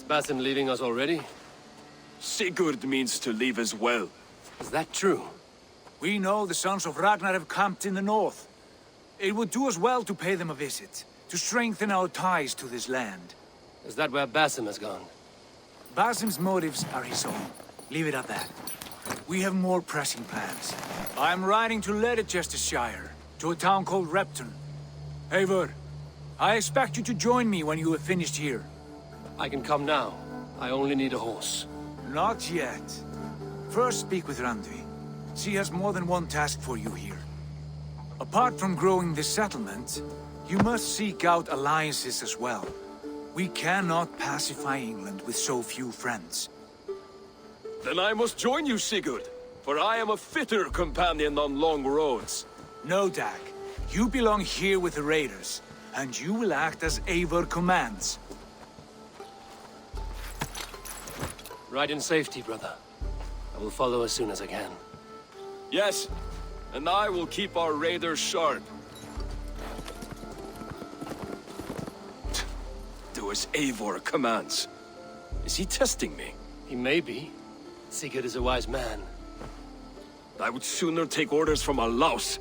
Basim leaving us already? Sigurd means to leave as well. Is that true? We know the sons of Ragnar have camped in the north. It would do us well to pay them a visit, to strengthen our ties to this land. Is that where Basim has gone? Basim's motives are his own. Leave it at that. We have more pressing plans. I'm riding to Grantebridgscire, to a town called Repton. Eivor, I expect you to join me when you have finished here. I can come now. I only need a horse. Not yet. First speak with Randvi. She has more than one task for you here. Apart from growing this settlement, you must seek out alliances as well. We cannot pacify England with so few friends. Then I must join you, Sigurd, for I am a fitter companion on long roads. No, Dag. You belong here with the raiders, and you will act as Eivor commands. Ride in safety, brother. I will follow as soon as I can. Yes, and I will keep our raiders sharp. Do as Eivor commands. Is he testing me? He may be. Sigurd is a wise man. I would sooner take orders from a louse.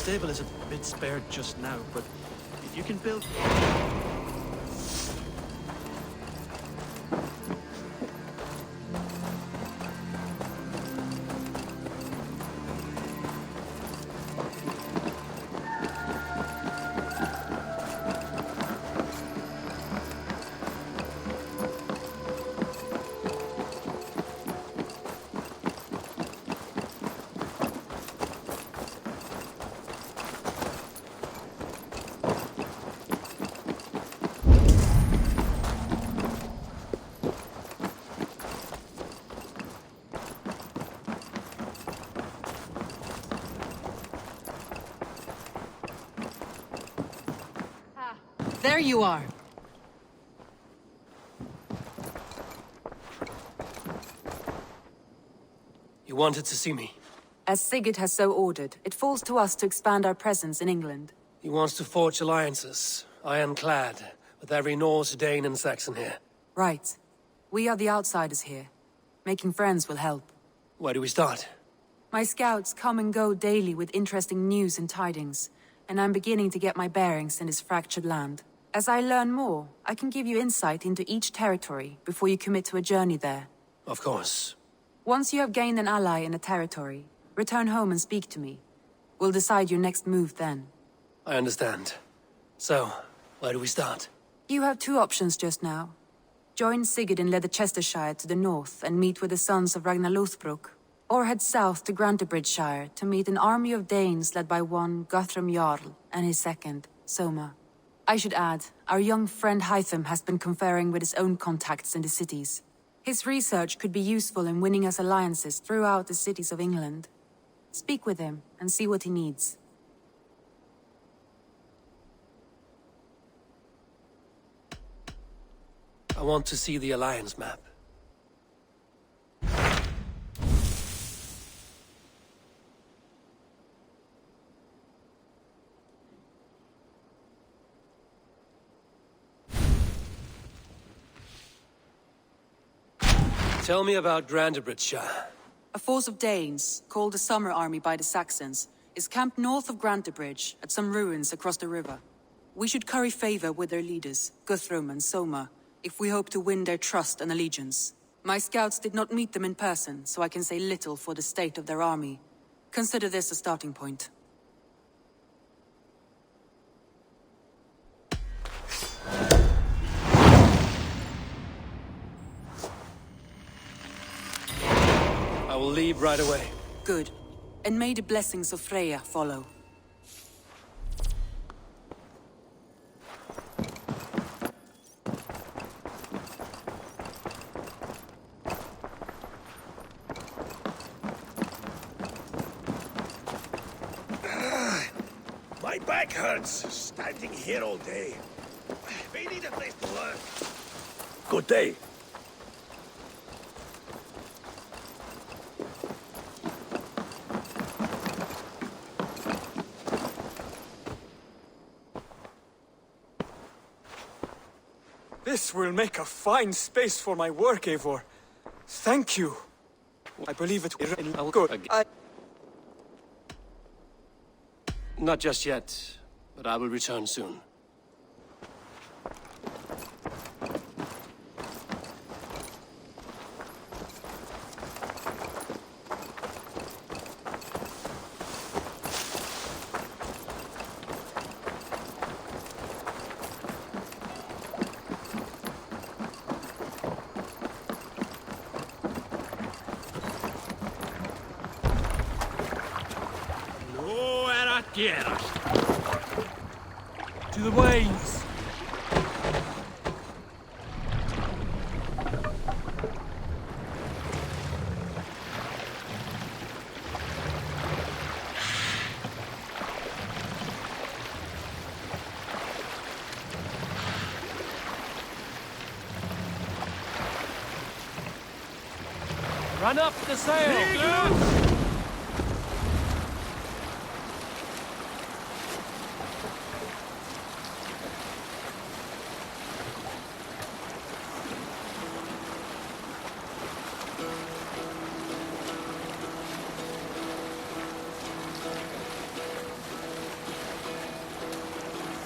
Stable is a bit spared just now, but if you can build... There you are. You wanted to see me? As Sigurd has so ordered, it falls to us to expand our presence in England. He wants to forge alliances, ironclad, with every Norse, Dane and Saxon here. Right. We are the outsiders here. Making friends will help. Where do we start? My scouts come and go daily with interesting news and tidings, and I'm beginning to get my bearings in this fractured land. As I learn more, I can give you insight into each territory before you commit to a journey there. Of course. Once you have gained an ally in a territory, return home and speak to me. We'll decide your next move then. I understand. So, where do we start? You have two options just now. Join Sigurd in Grantebridgscire to the north and meet with the sons of Ragnar Lothbrok, or head south to Grantebridgscire to meet an army of Danes led by one Guthrum Jarl and his second, Soma. I should add, our young friend Hytham has been conferring with his own contacts in the cities. His research could be useful in winning us alliances throughout the cities of England. Speak with him and see what he needs. I want to see the alliance map. Tell me about Grantebridgscire. A force of Danes, called the Summer Army by the Saxons, is camped north of Grantebridge at some ruins across the river. We should curry favor with their leaders, Guthrum and Soma, if we hope to win their trust and allegiance. My scouts did not meet them in person, so I can say little for the state of their army. Consider this a starting point. I will leave right away. Good. And may the blessings of Freya follow. back hurts, standing here all day. May need a place to work. Good day. This will make a fine space for my work, Eivor. Thank you. I believe it will go. Not just yet, but I will return soon. To the waves! Run up the sail!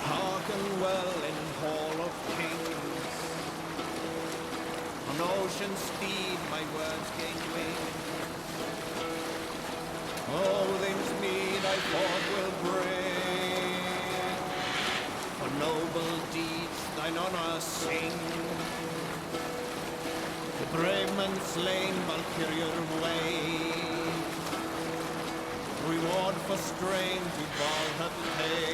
Hearken well in Hall of Kings. On ocean speed my words gain wing. Odin's mead I thought will bring. For noble deeds thine honor sing. The brave man slain Valkyrian way. Reward for strain to Valhalla pay.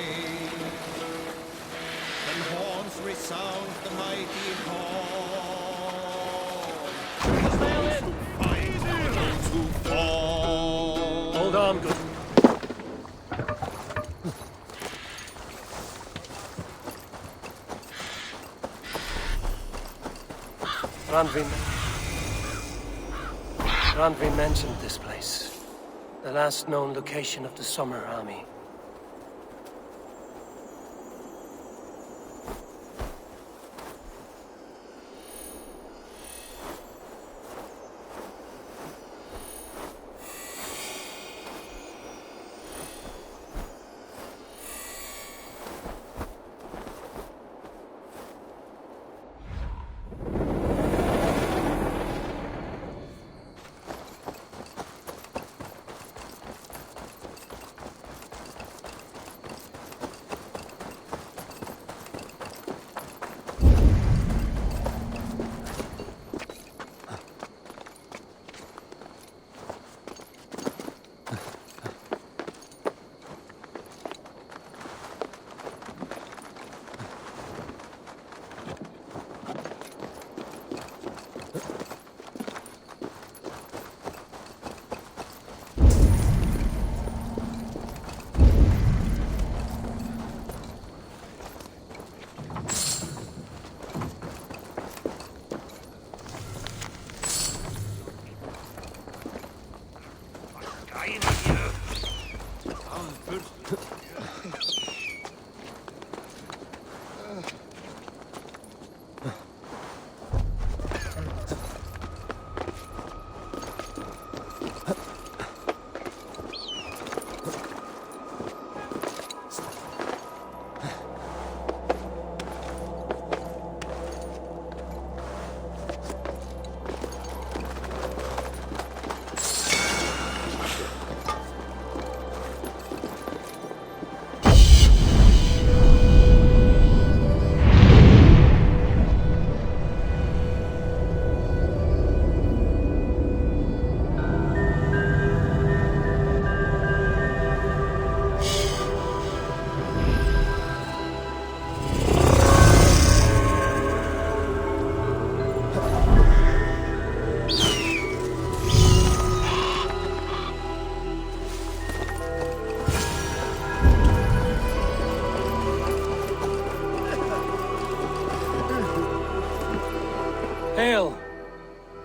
Then horns resound the mighty call. Those who fall. Hold on, good. Randvi mentioned this place. The last known location of the Summer Army.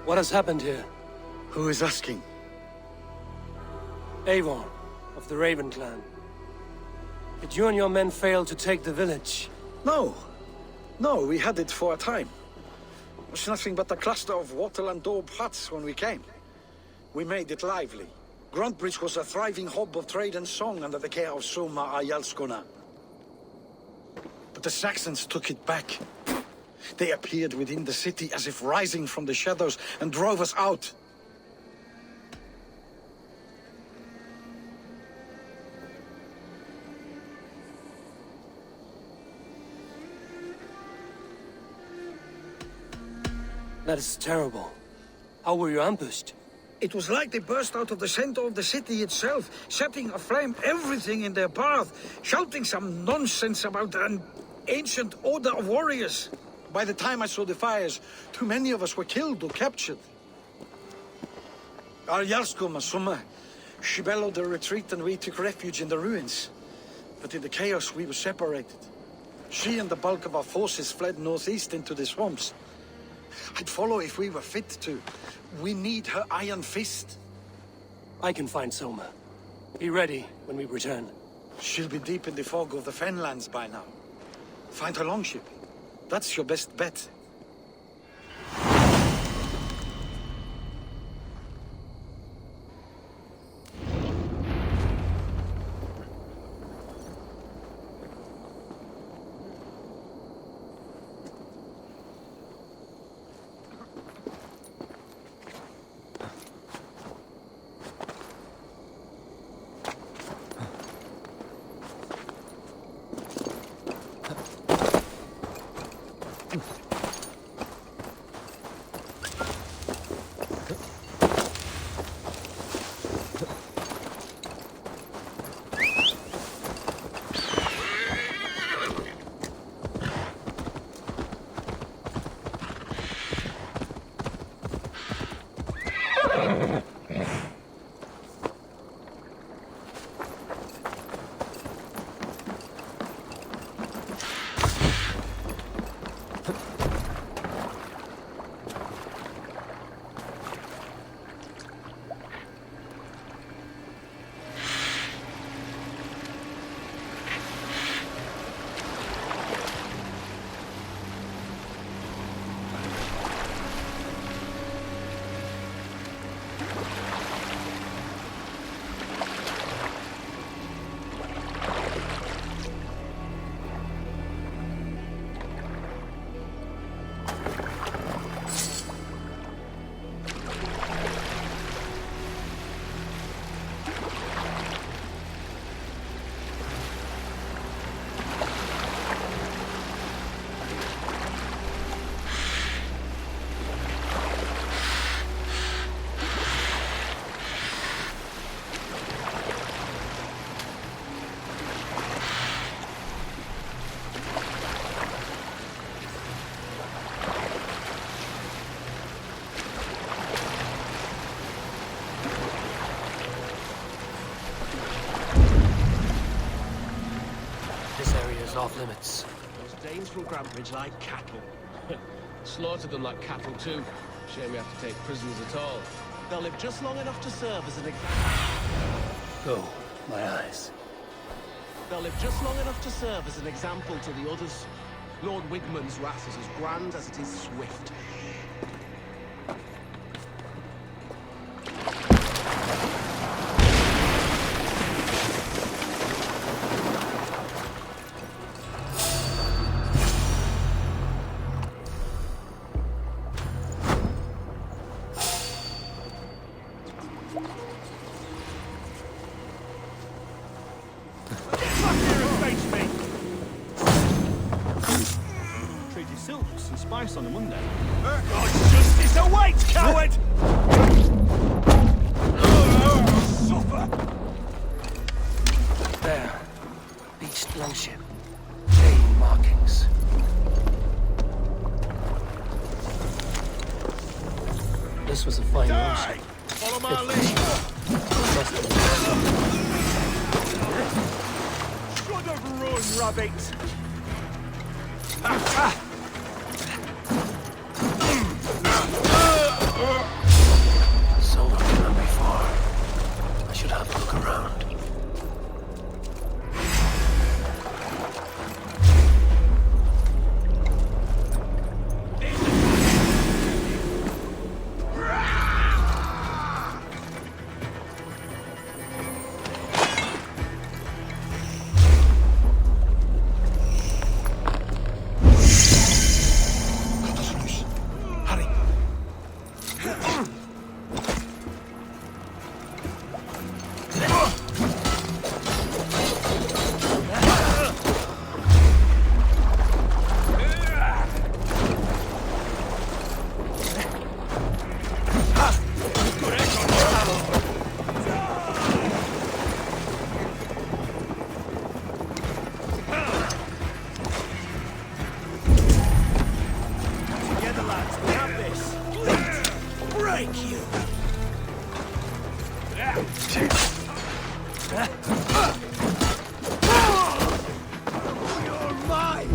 What has happened here? Who is asking? Eivor, of the Raven clan. Did you and your men fail to take the village? No. No, we had it for a time. It was nothing but a cluster of wattle and daub huts when we came. We made it lively. Grantebridge was a thriving hub of trade and song under the care of Soma Ayalskona. But the Saxons took it back. They appeared within the city as if rising from the shadows and drove us out. That is terrible. How were you ambushed? It was like they burst out of the center of the city itself, setting aflame everything in their path, shouting some nonsense about an ancient order of warriors. By the time I saw the fires, too many of us were killed or captured. Our Jarlskoma, Summa, she bellowed a retreat and we took refuge in the ruins. But in the chaos we were separated. She and the bulk of our forces fled northeast into the swamps. I'd follow if we were fit to. We need her iron fist. I can find Soma. Be ready when we return. She'll be deep in the fog of the Fenlands by now. Find her longship. That's your best bet. Off limits. Those Danes from Grantebridge like cattle. Slaughtered them like cattle too. Shame we have to take prisoners at all. They'll live just long enough to serve as an example. Go, my eyes. They'll live just long enough to serve as an example to the others. Lord Wigmund's wrath is as grand as it is swift. On a Monday. God's justice awaits, coward! Suffer! There. Beached longship. Chain markings. This was a fine longship. Follow my lead! Should have run, rabbit! break you! You're mine!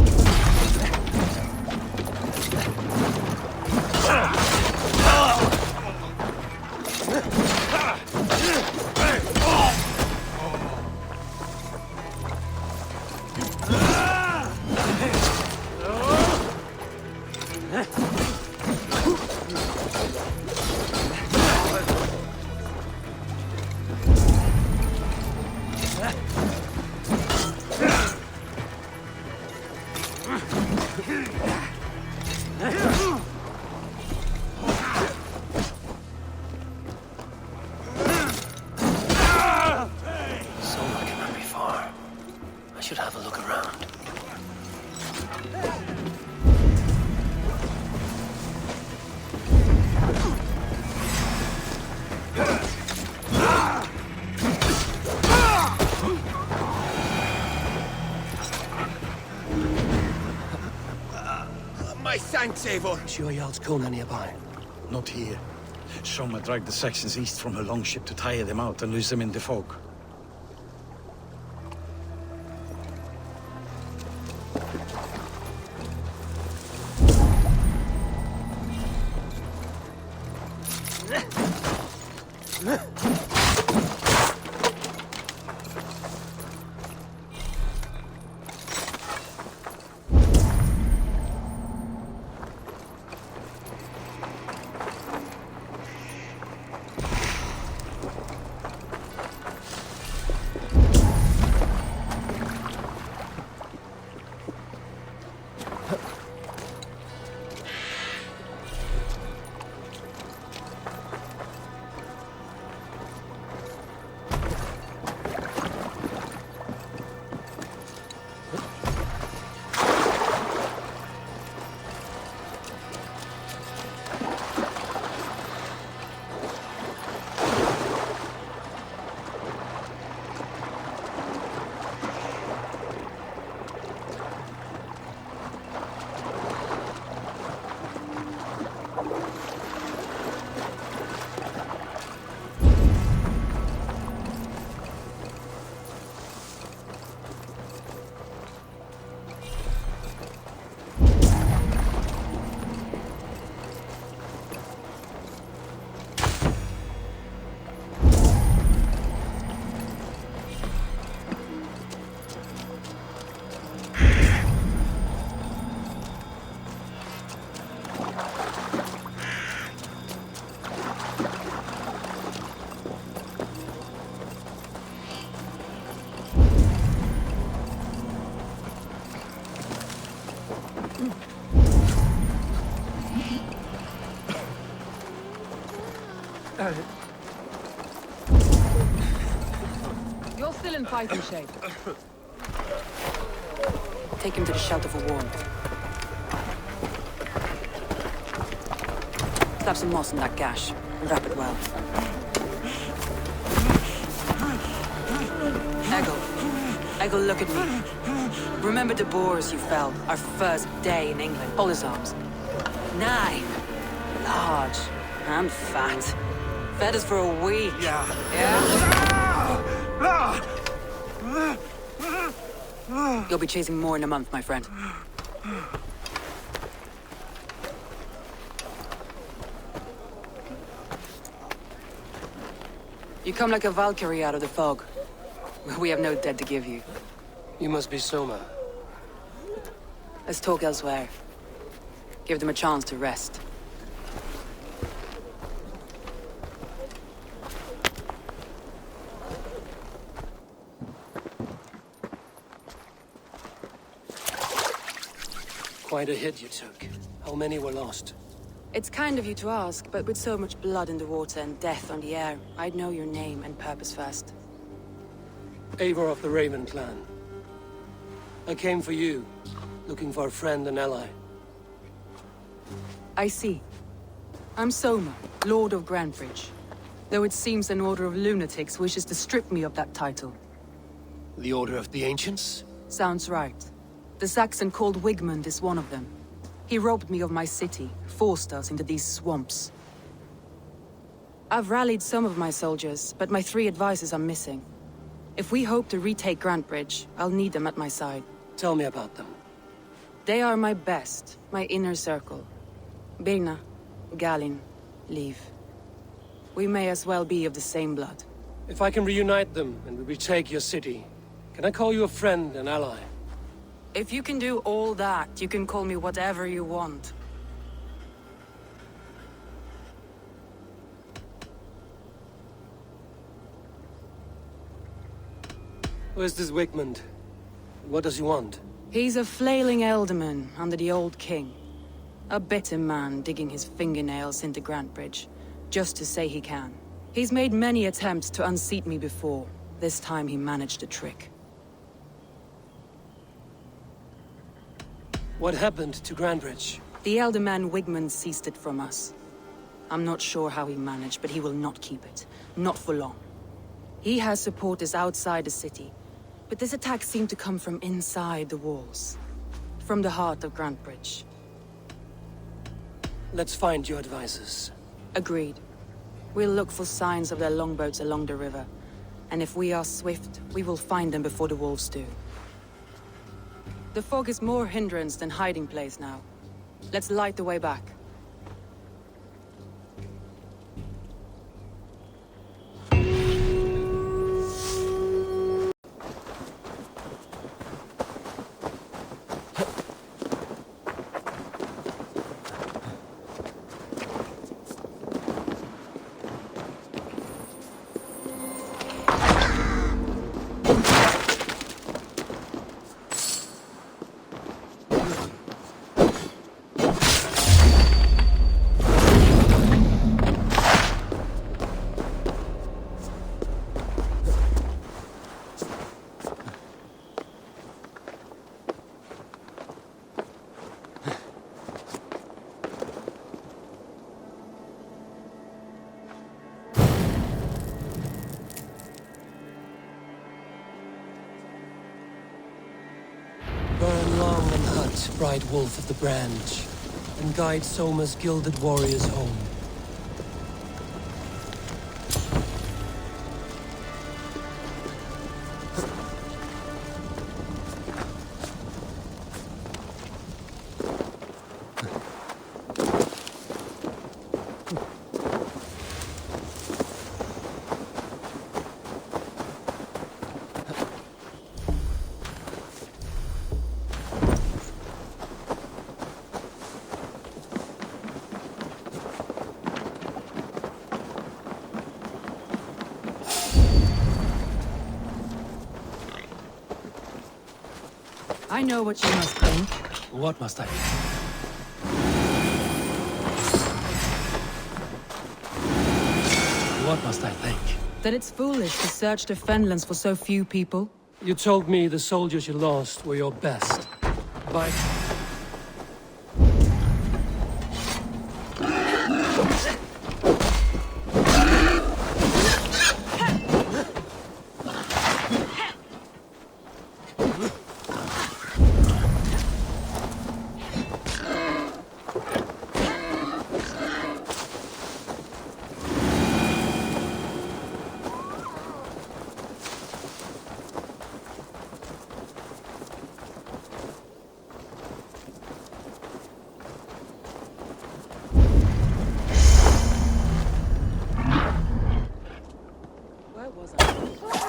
Should have a look around. My thanks, Eivor. Sure Jarl's Kona nearby. Not here. Soma dragged the Saxons east from her longship to tire them out and lose them in the fog. You're still in fighting shape. Take him to the shelter for warmth. Slap some moss in that gash and wrap it well. Eggle, look at me. Remember the boars you fell our first day in England? Hold his arms. 9. Large and fat. Fed us for a week. Yeah? You'll be chasing more in a month, my friend. You come like a Valkyrie out of the fog. We have no dead to give you. You must be Soma. Let's talk elsewhere. Give them a chance to rest. Quite a hit you took. How many were lost? It's kind of you to ask, but with so much blood in the water and death on the air, I'd know your name and purpose first. Eivor of the Raven clan. I came for you, looking for a friend and ally. I see. I'm Soma, Lord of Grantebridge. Though it seems an order of lunatics wishes to strip me of that title. The Order of the Ancients? Sounds right. The Saxon called Wigmund is one of them. He robbed me of my city, forced us into these swamps. I've rallied some of my soldiers, but my 3 advisors are missing. If we hope to retake Grantebridge, I'll need them at my side. Tell me about them. They are my best, my inner circle. Birna, Galin, Liv. We may as well be of the same blood. If I can reunite them and we retake your city, can I call you a friend and ally? If you can do all that, you can call me whatever you want. Where's this Wigmund? What does he want? He's a flailing elderman under the old king. A bitter man digging his fingernails into Grantebridge, just to say he can. He's made many attempts to unseat me before. This time he managed a trick. What happened to Grantebridge? The elderman Wigmund seized it from us. I'm not sure how he managed, but he will not keep it. Not for long. He has supporters outside the city, but this attack seemed to come from inside the walls. From the heart of Grantebridge. Let's find your advisors. Agreed. We'll look for signs of their longboats along the river. And if we are swift, we will find them before the wolves do. The fog is more hindrance than hiding place now. Let's light the way back. Burn long and hot, bright wolf of the branch, and guide Soma's gilded warriors home. I know what you must think. What must I do? What must I think? That it's foolish to search the Fenlands for so few people. You told me the soldiers you lost were your best. But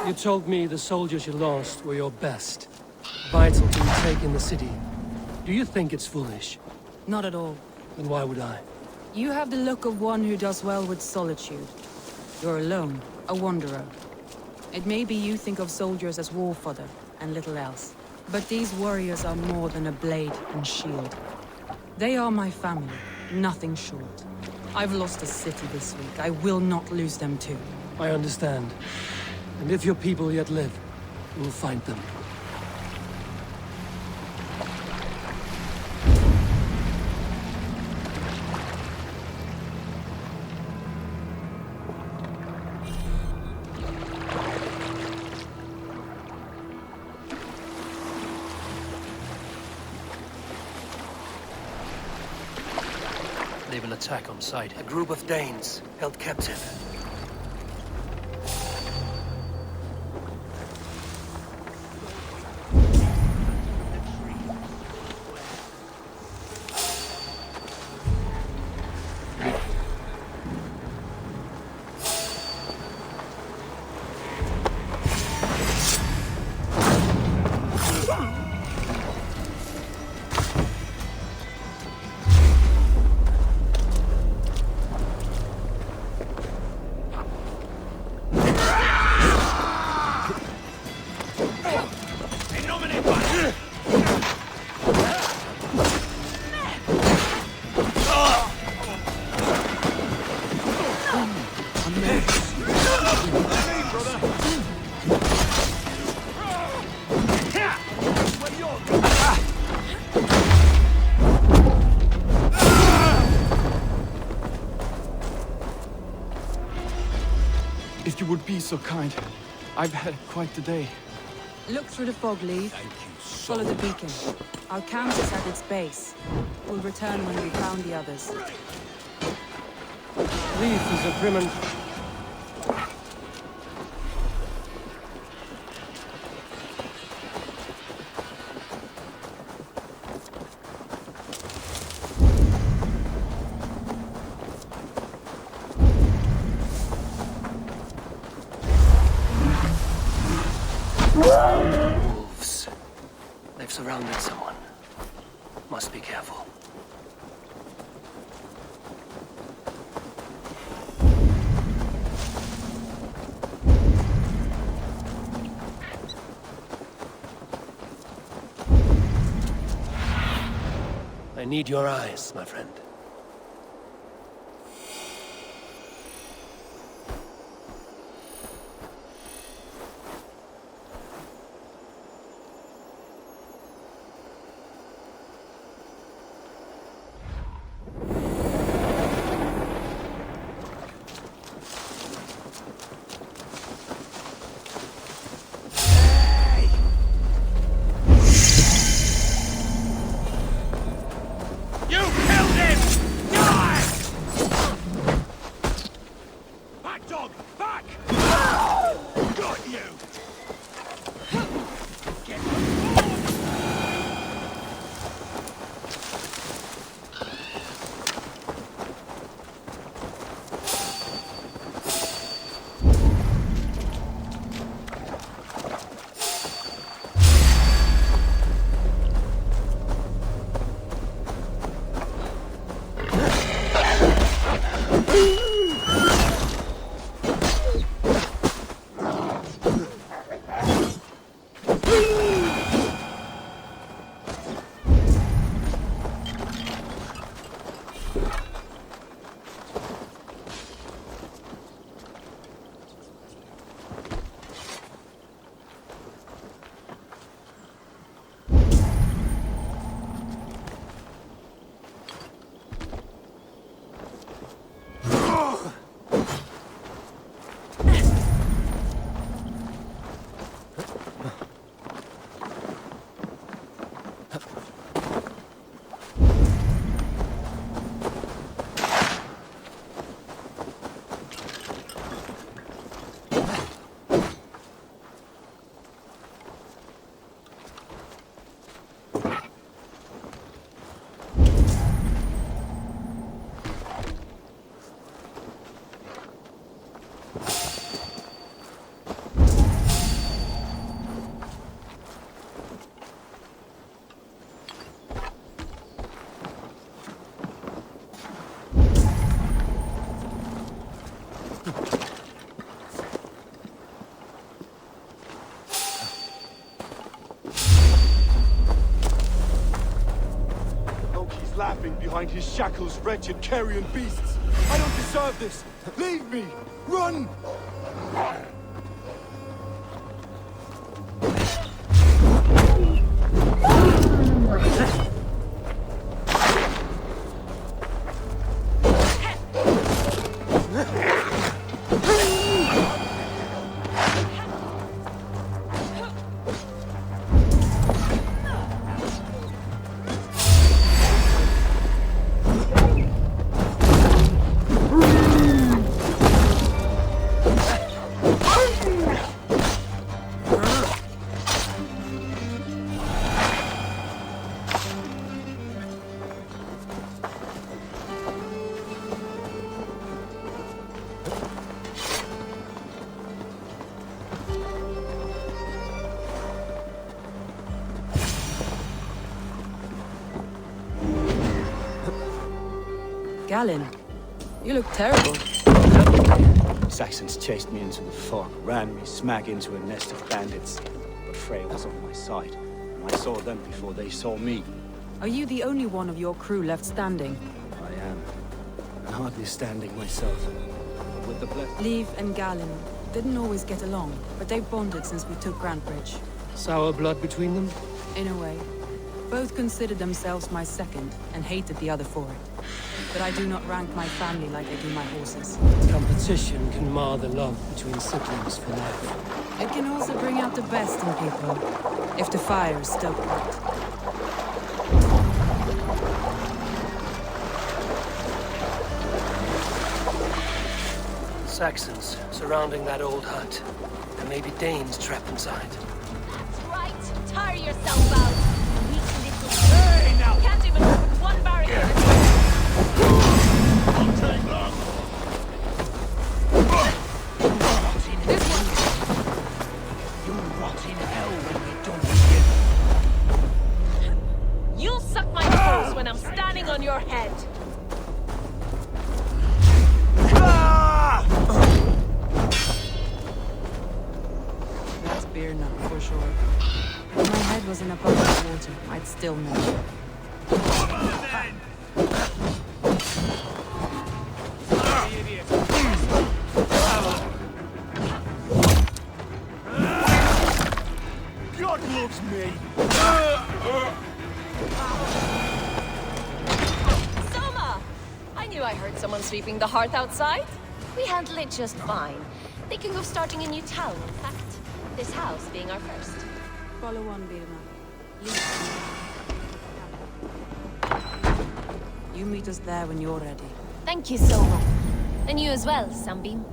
you told me the soldiers you lost were your best. Vital to retaking the city. Do you think it's foolish? Not at all. Then why would I? You have the look of one who does well with solitude. You're alone, a wanderer. It may be you think of soldiers as war fodder, and little else. But these warriors are more than a blade and shield. They are my family, nothing short. I've lost a city this week. I will not lose them too. I understand. And if your people yet live, we'll find them. They will attack on sight. A group of Danes held captive. If you would be so kind. I've had quite the day. Look through the fog, Lee. Follow the beacon. Our camp is at its base. We'll return when we've found the others. Leaf is a prim. Wolves. They've surrounded someone. Must be careful. I need your eyes, my friend. Laughing behind his shackles, wretched carrion beasts. I don't deserve this. Leave me. Run! Galen, you look terrible. Saxons chased me into the fog, ran me smack into a nest of bandits. But Frey was on my side, and I saw them before they saw me. Are you the only one of your crew left standing? I am. And hardly standing myself. But with the blessing... Leif and Galen didn't always get along, but they've bonded since we took Grantebridge. Sour blood between them? In a way. Both considered themselves my second, and hated the other for it. But I do not rank my family like I do my horses. Competition can mar the love between siblings for life. It can also bring out the best in people, if the fire is stoked right. Saxons surrounding that old hut. There may be Danes trapped inside. That's right. Tire yourself out. Weak little... Hey, now! Can't even open one barrier. Won't take long. This one. You rot in hell when we're done with you. You'll suck my toes when I'm standing on your head. That's beer nut for sure. If my head was in a bucket of water, I'd still know. Come on, then! God loves me! Soma! I knew I heard someone sweeping the hearth outside. We handle it just fine. Thinking of starting a new town, in fact. This house being our first. Follow on, Birna. You meet us there when you're ready. Thank you, Soma. And you as well, Sunbeam.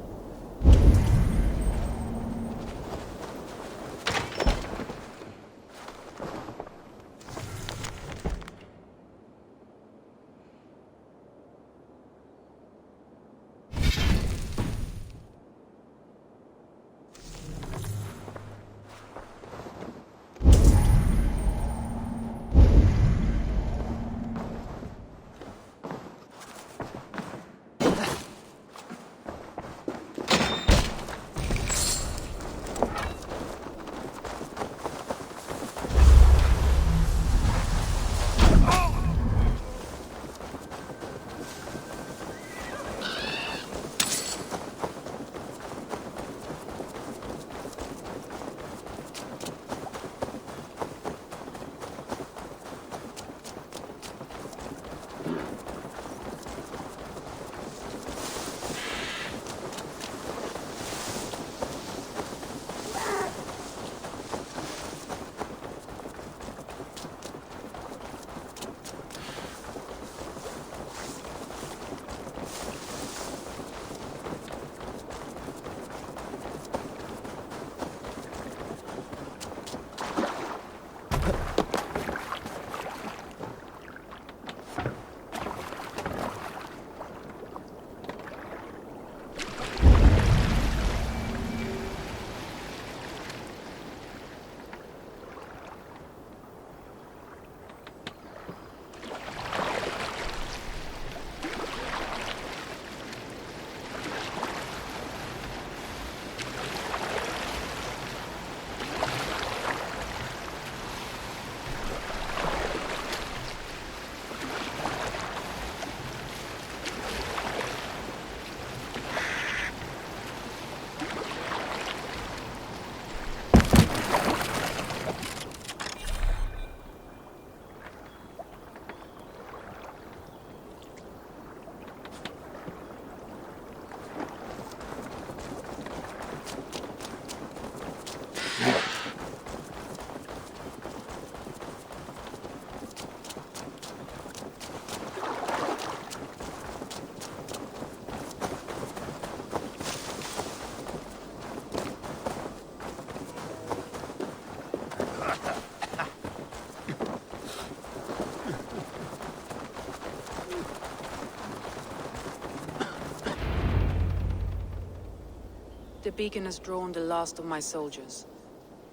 The beacon has drawn the last of my soldiers.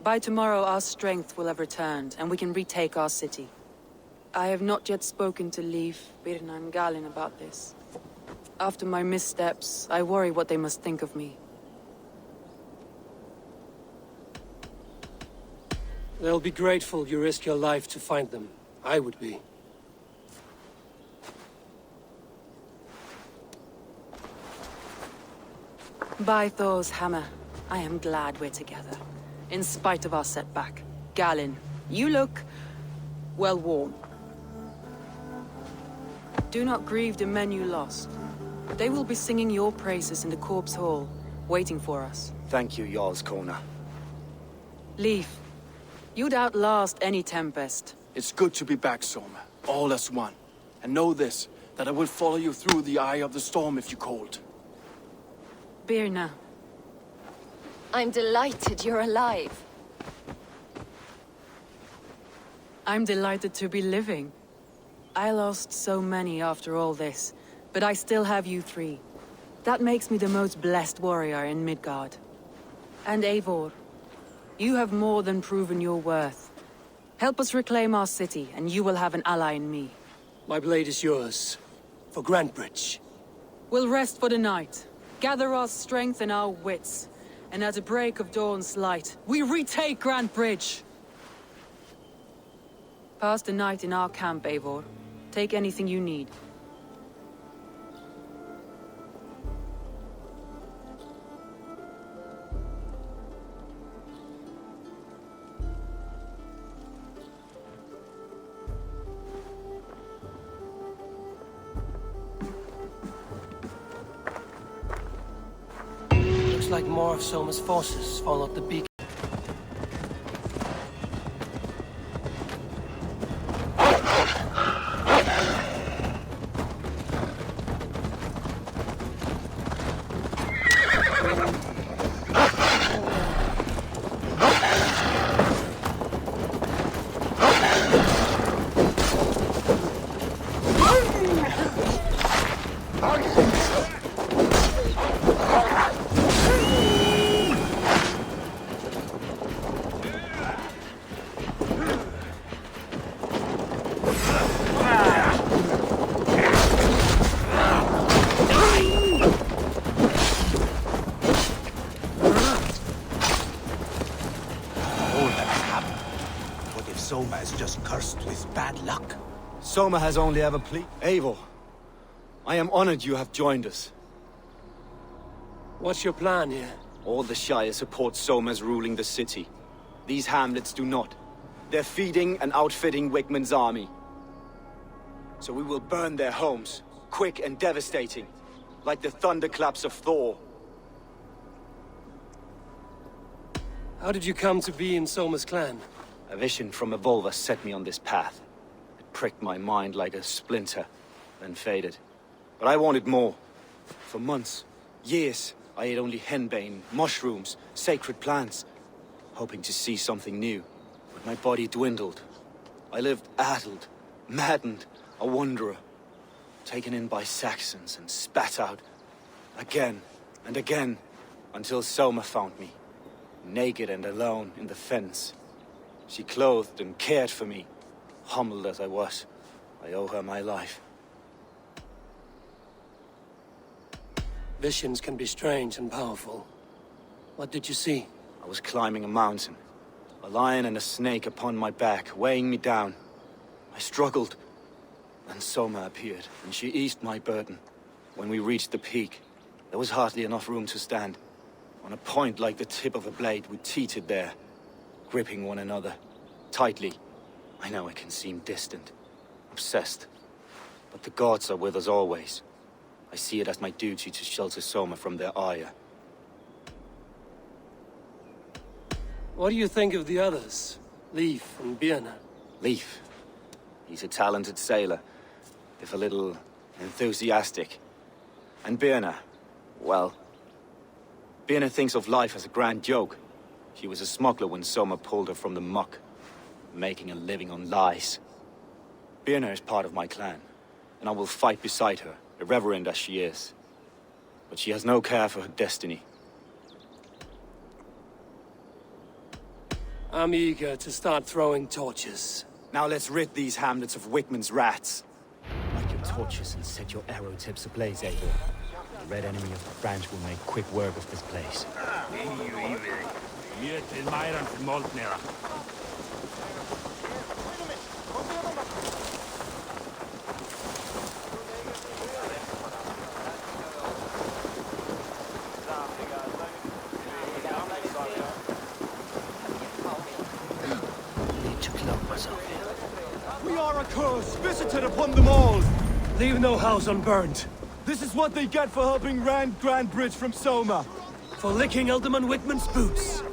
By tomorrow our strength will have returned, and we can retake our city. I have not yet spoken to Leif, Birna and Galen about this. After my missteps, I worry what they must think of me. They'll be grateful you risk your life to find them. I would be. By Thor's hammer, I am glad we're together. In spite of our setback. Galen, you look... well worn. Do not grieve the men you lost. They will be singing your praises in the Corpse Hall, waiting for us. Thank you, Jarl's Kona. Leaf, you'd outlast any tempest. It's good to be back, Soma. All as one. And know this, that I will follow you through the eye of the storm if you called. Birna. I'm delighted you're alive. I'm delighted to be living. I lost so many after all this, but I still have you three. That makes me the most blessed warrior in Midgard. And Eivor, you have more than proven your worth. Help us reclaim our city, and you will have an ally in me. My blade is yours. For Grantebridge. We'll rest for the night, gather our strength and our wits, and at the break of dawn's light, we retake Grantebridge! Pass the night in our camp, Eivor. Take anything you need. Looks like more of Soma's forces followed the beacon. Soma is just cursed with bad luck. Soma has only ever Eivor, I am honored you have joined us. What's your plan here? All the Shire support Soma's ruling the city. These hamlets do not. They're feeding and outfitting Wigmund's army. So we will burn their homes, quick and devastating, like the thunderclaps of Thor. How did you come to be in Soma's clan? A vision from Evolva set me on this path. It pricked my mind like a splinter, then faded. But I wanted more. For months, years, I ate only henbane, mushrooms, sacred plants, hoping to see something new. But my body dwindled. I lived addled, maddened, a wanderer, taken in by Saxons and spat out again and again, until Soma found me, naked and alone in the fens. She clothed and cared for me. Humbled as I was, I owe her my life. Visions can be strange and powerful. What did you see? I was climbing a mountain. A lion and a snake upon my back, weighing me down. I struggled. Then Soma appeared, and she eased my burden. When we reached the peak, there was hardly enough room to stand. On a point like the tip of a blade, we teetered there, gripping one another, tightly. I know it can seem distant, obsessed, but the gods are with us always. I see it as my duty to shelter Soma from their ire. What do you think of the others? Leif and Birna? Leif. He's a talented sailor, if a little enthusiastic. And Birna, well, Birna thinks of life as a grand joke. She was a smuggler when Soma pulled her from the muck, making a living on lies. Birna is part of my clan, and I will fight beside her, irreverent as she is. But she has no care for her destiny. I'm eager to start throwing torches. Now let's rid these hamlets of Wigmund's rats. Like your torches and set your arrow tips ablaze, Eivor. The red enemy of the branch will make quick work of this place. We are a curse visited upon them all! Leave no house unburned. This is what they get for helping Rand Grantebridge from Soma. For licking Alderman Whitman's boots.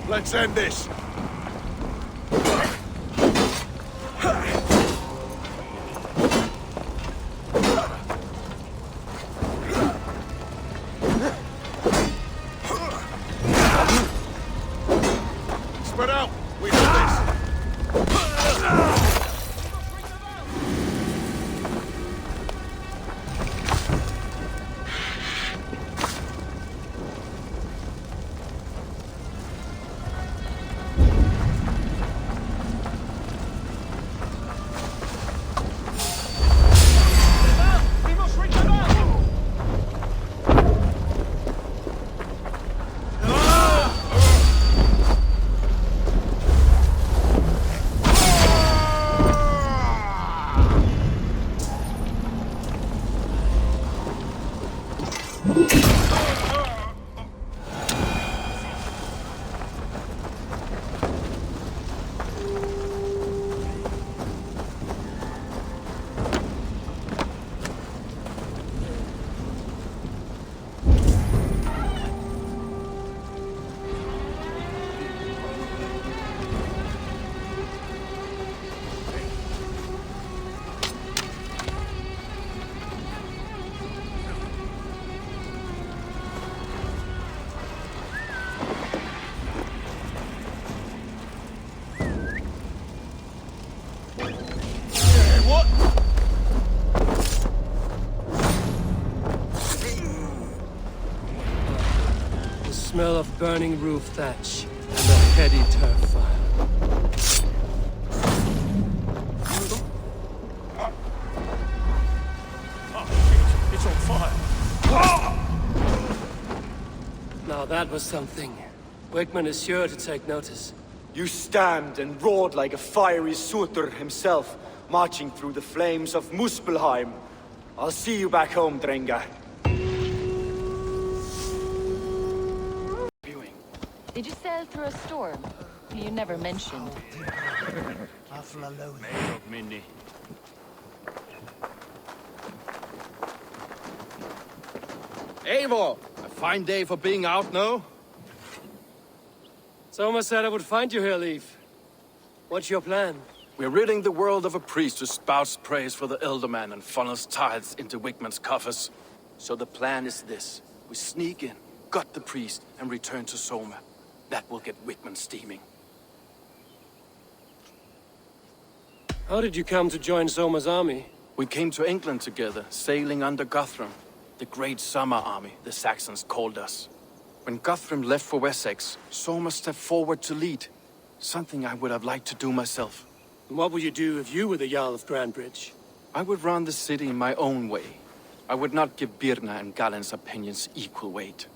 Let's end this. Spread out. We do this. Smell of burning roof thatch and a heady turf fire. It's on fire. Now that was something. Wickman is sure to take notice. You stand and roared like a fiery Surtur himself, marching through the flames of Muspelheim. I'll see you back home, Drenga. Did you sail through a storm? You never mentioned. Eivor! A fine day for being out, no? Soma said I would find you here, Leif. What's your plan? We're ridding the world of a priest who spouts praise for the Elderman and funnels tithes into Wickman's coffers. So the plan is this. We sneak in, gut the priest, and return to Soma. That will get Wickman steaming. How did you come to join Soma's army? We came to England together, sailing under Guthrum. The Great Summer Army, the Saxons called us. When Guthrum left for Wessex, Soma stepped forward to lead. Something I would have liked to do myself. And what would you do if you were the Jarl of Grantebridge? I would run the city in my own way. I would not give Birna and Galen's opinions equal weight.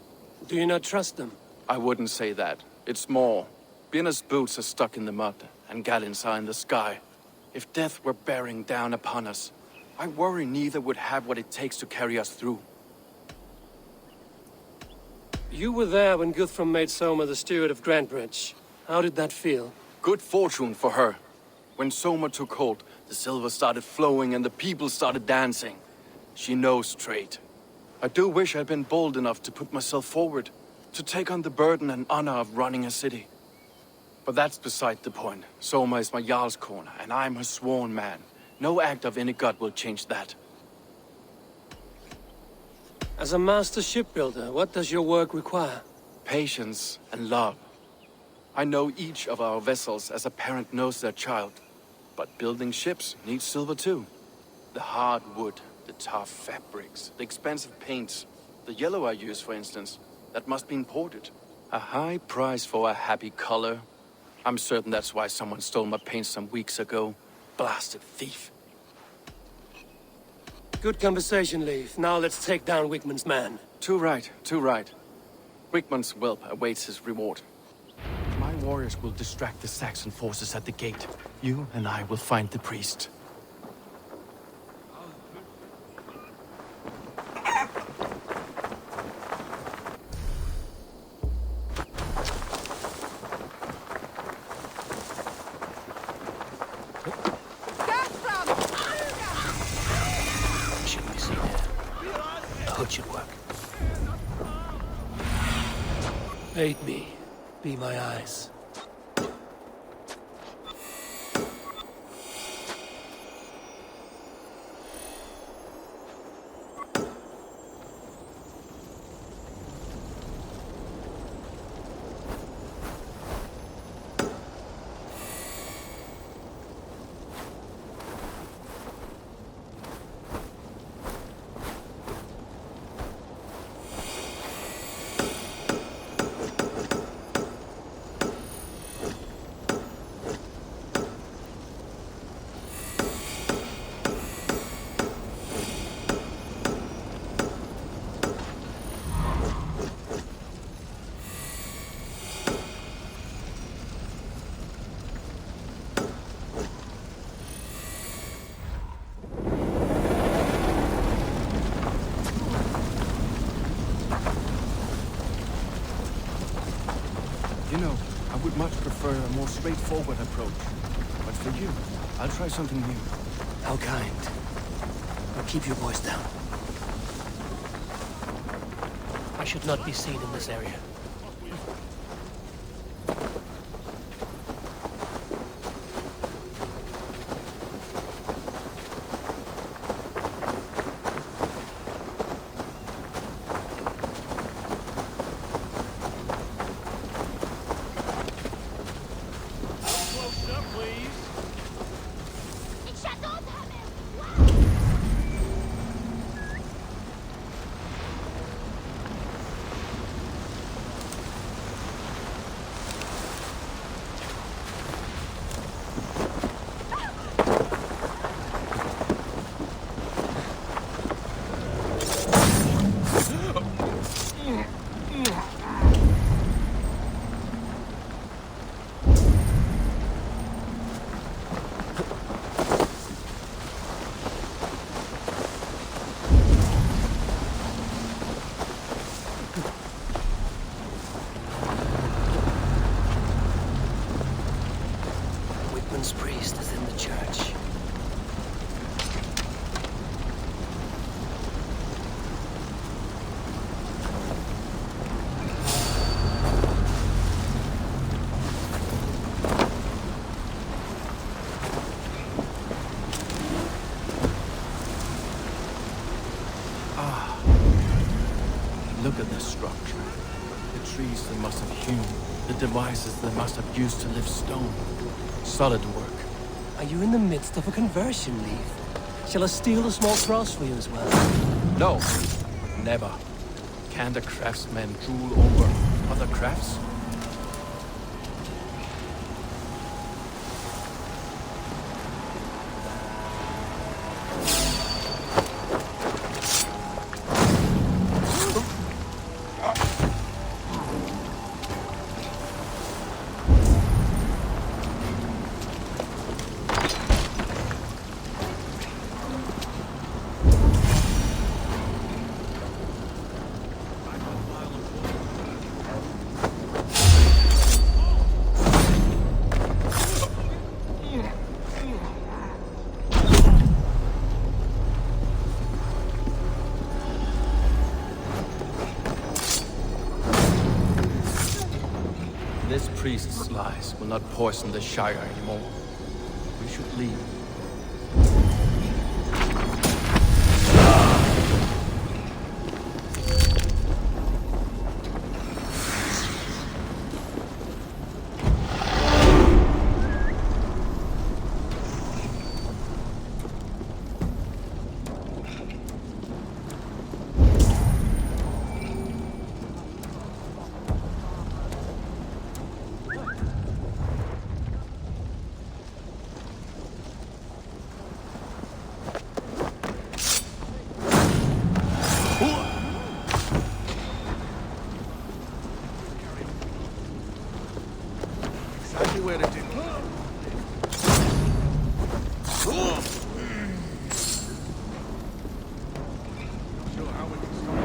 Do you not trust them? I wouldn't say that. It's more. Birna's boots are stuck in the mud, and Galen's are in the sky. If death were bearing down upon us, I worry neither would have what it takes to carry us through. You were there when Guthrum made Soma the steward of Grantebridge. How did that feel? Good fortune for her. When Soma took hold, the silver started flowing and the people started dancing. She knows trade. I do wish I'd been bold enough to put myself forward, to take on the burden and honor of running a city. But that's beside the point. Soma is my Jarl's corner, and I'm her sworn man. No act of any god will change that. As a master shipbuilder, what does your work require? Patience and love. I know each of our vessels as a parent knows their child. But building ships needs silver too. The hard wood, the tough fabrics, the expensive paints. The yellow I use, for instance, that must be imported. A high price for a happy color. I'm certain that's why someone stole my paint some weeks ago. Blasted thief. Good conversation, Leif. Now let's take down Wickman's man. Too right, too right. Wickman's whelp awaits his reward. My warriors will distract the Saxon forces at the gate. You and I will find the priest. Shouldn't be seen here. A hood should work. Aid me. Be my eyes. You know, I would much prefer a more straightforward approach. But for you, I'll try something new. How kind. Now keep your voice down. I should not be seen in this area. Look at this structure. The trees they must have hewn. The devices they must have used to lift stone. Solid work. Are you in the midst of a conversion, Leaf? Shall I steal a small cross for you as well? No, never. Can the craftsmen drool over other crafts? This priest's lies will not poison the Shire anymore. We should leave. Exactly where to do. Sure how we can stop.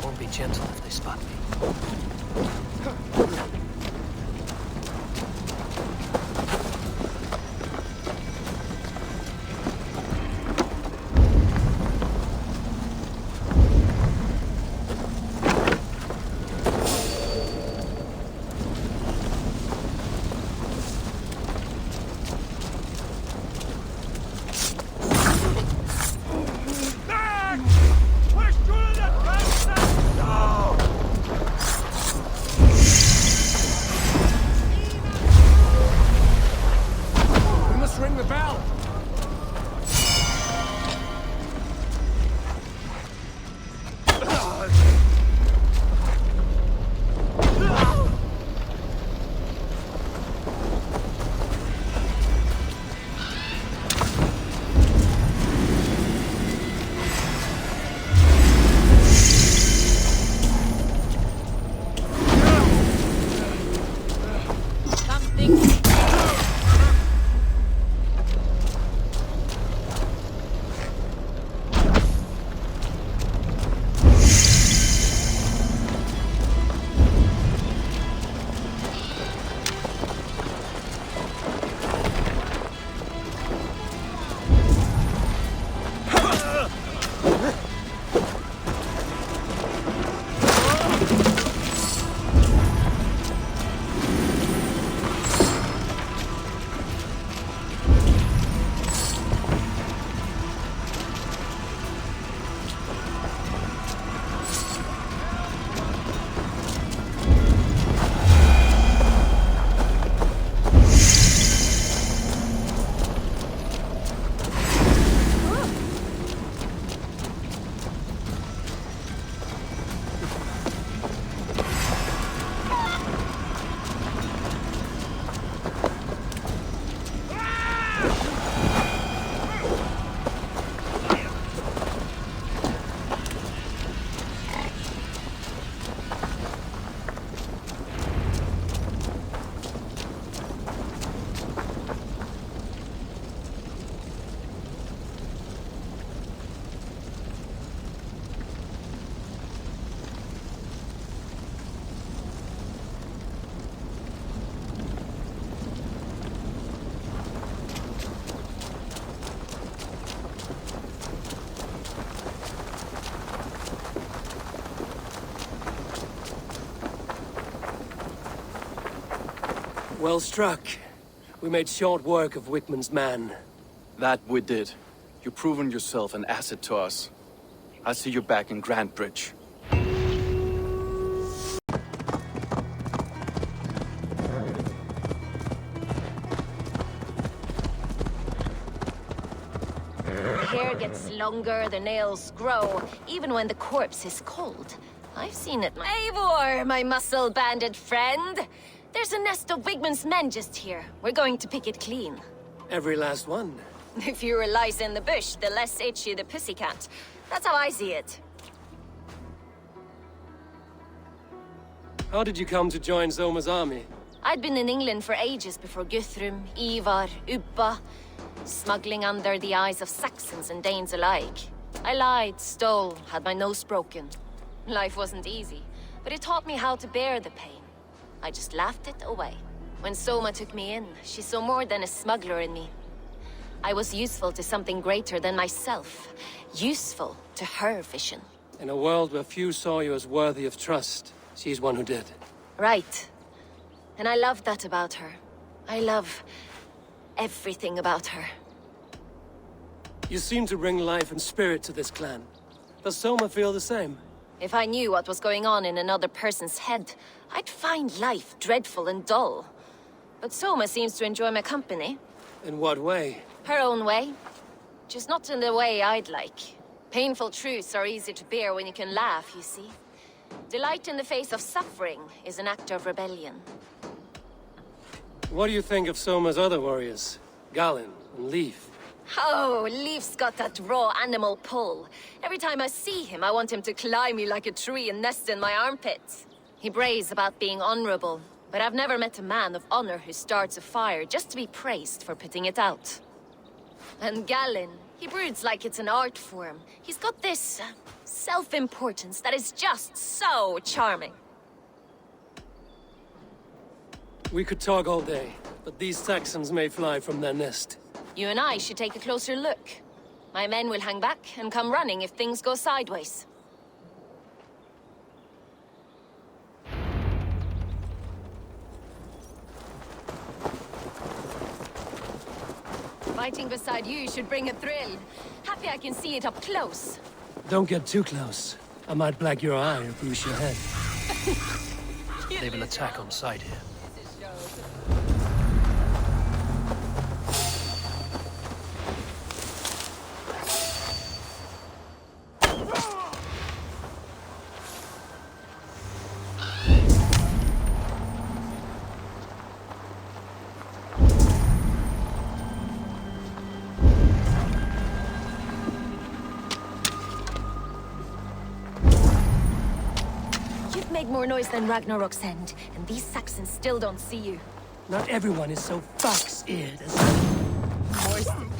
Won't be gentle if they spot me. Push through the fence! No! Well struck. We made short work of Wickman's man. That we did. You've proven yourself an asset to us. I'll see you back in Grantebridge. The hair gets longer, the nails grow, even when the corpse is cold. I've seen it. Eivor, my muscle-banded friend! There's a nest of Wigman's men just here. We're going to pick it clean. Every last one. The fewer lies in the bush, the less itchy the pussycat. That's how I see it. How did you come to join Zoma's army? I'd been in England for ages before Guthrum, Ivar, Ubba, smuggling under the eyes of Saxons and Danes alike. I lied, stole, had my nose broken. Life wasn't easy, but it taught me how to bear the pain. I just laughed it away. When Soma took me in, she saw more than a smuggler in me. I was useful to something greater than myself. Useful to her vision. In a world where few saw you as worthy of trust, she's one who did. Right. And I love that about her. I love everything about her. You seem to bring life and spirit to this clan. Does Soma feel the same? If I knew what was going on in another person's head, I'd find life dreadful and dull. But Soma seems to enjoy my company. In what way? Her own way. Just not in the way I'd like. Painful truths are easy to bear when you can laugh, you see. Delight in the face of suffering is an act of rebellion. What do you think of Soma's other warriors? Galen and Leaf? Oh, Leaf's got that raw animal pull. Every time I see him, I want him to climb me like a tree and nest in my armpits. He brays about being honorable, but I've never met a man of honor who starts a fire just to be praised for putting it out. And Galen, he broods like it's an art form. He's got this self-importance that is just so charming. We could talk all day, but these Saxons may fly from their nest. You and I should take a closer look. My men will hang back and come running if things go sideways. Fighting beside you should bring a thrill. Happy I can see it up close. Don't get too close. I might black your eye or bruise your head. They've an attack on sight here. Made more noise than Ragnarok's end, and these Saxons still don't see you. Not everyone is so fox-eared as you. More stupid.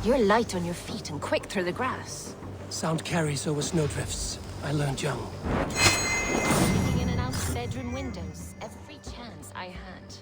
You're light on your feet and quick through the grass. Sound carries over snowdrifts. I learned young. Looking in and out of bedroom windows, every chance I had.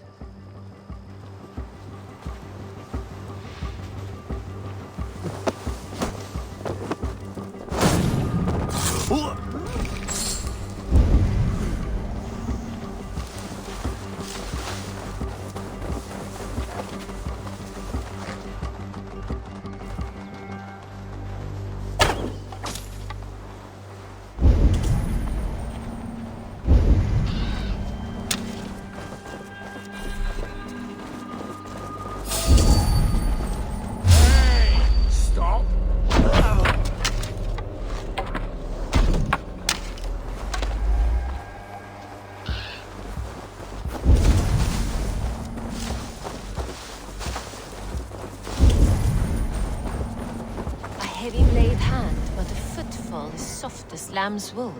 hand, but a footfall as soft as lamb's wool.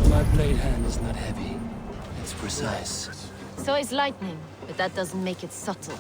My blade hand is not heavy. It's precise. So is lightning, but that doesn't make it subtle.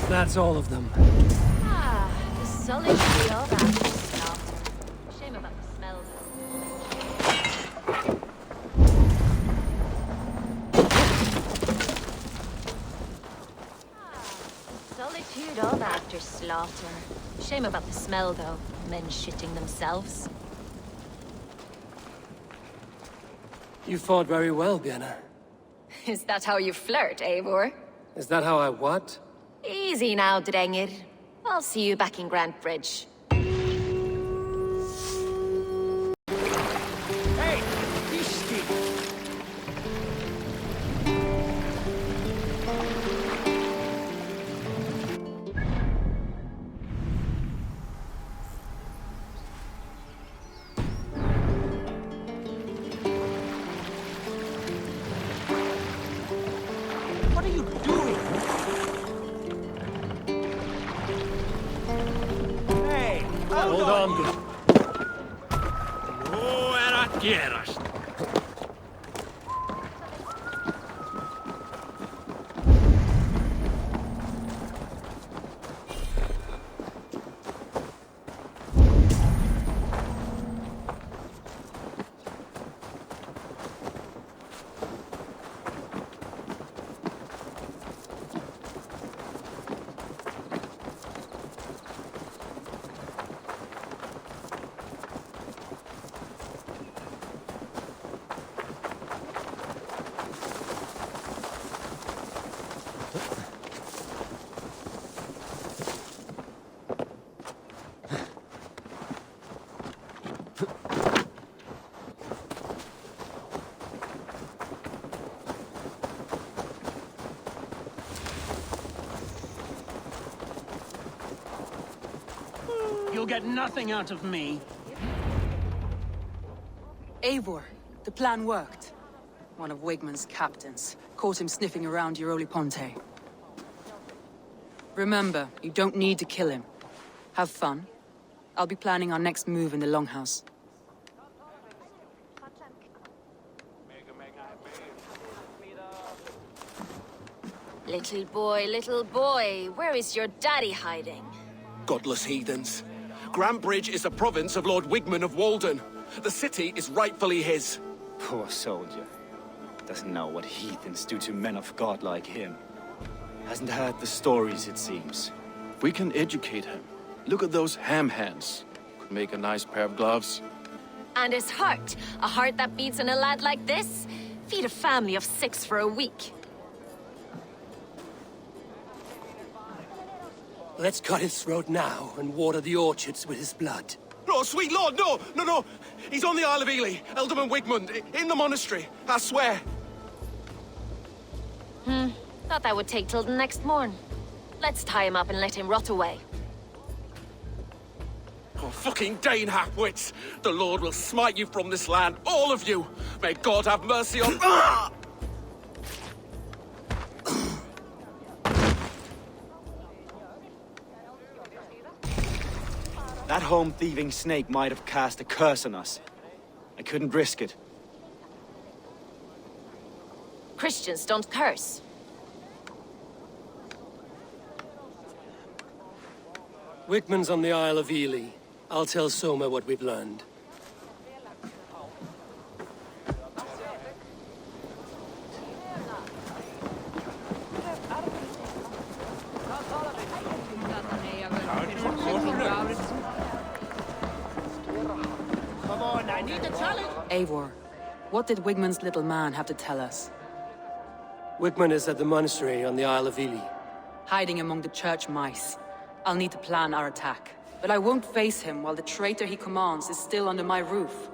That's all of them. Ah, the solitude of after slaughter. Shame about the smell, solitude of after slaughter. Shame about the smell, though. Men shitting themselves. You fought very well, Björn. Is that how you flirt, Eivor? Is that how I what? Easy now, Drengir. I'll see you back in Grantebridge. Hey, Ishki! What are you doing? Hey, hold on. Nú að gerast. You'll get nothing out of me. Eivor, the plan worked. One of Wigmund's captains caught him sniffing around Euroli Ponte. Remember, you don't need to kill him. Have fun. I'll be planning our next move in the Longhouse. Little boy, where is your daddy hiding? Godless heathens. Grantebridge is a province of Lord Wigmund of Walden. The city is rightfully his. Poor soldier. Doesn't know what heathens do to men of God like him. Hasn't heard the stories, it seems. We can educate him. Look at those ham hands. Could make a nice pair of gloves. And his heart. A heart that beats in a lad like this? Feed a family of 6 for a week. Let's cut his throat now and water the orchards with his blood. No, sweet lord, no, no, no. He's on the Isle of Ely, Ealdorman Wigmund, in the monastery, I swear. Thought that would take till the next morn. Let's tie him up and let him rot away. Oh, fucking Dane half-wits! The Lord will smite you from this land, all of you! May God have mercy on... Ah! That home-thieving snake might have cast a curse on us. I couldn't risk it. Christians don't curse. Wigmund's on the Isle of Ely. I'll tell Soma what we've learned. Come on, I need a challenge. Eivor, what did Wigmund's little man have to tell us? Wigmund is at the monastery on the Isle of Ely. Hiding among the church mice. I'll need to plan our attack. But I won't face him while the traitor he commands is still under my roof.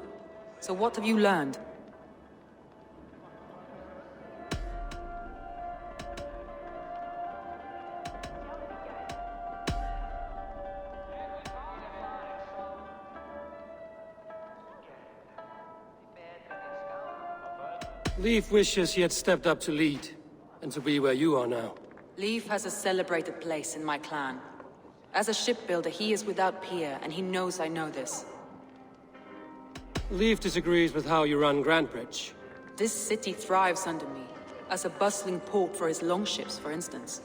So what have you learned? Leif wishes he had stepped up to lead, and to be where you are now. Leif has a celebrated place in my clan. As a shipbuilder, he is without peer, and he knows I know this. Leif disagrees with how you run Grantebridge. This city thrives under me, as a bustling port for his longships, for instance.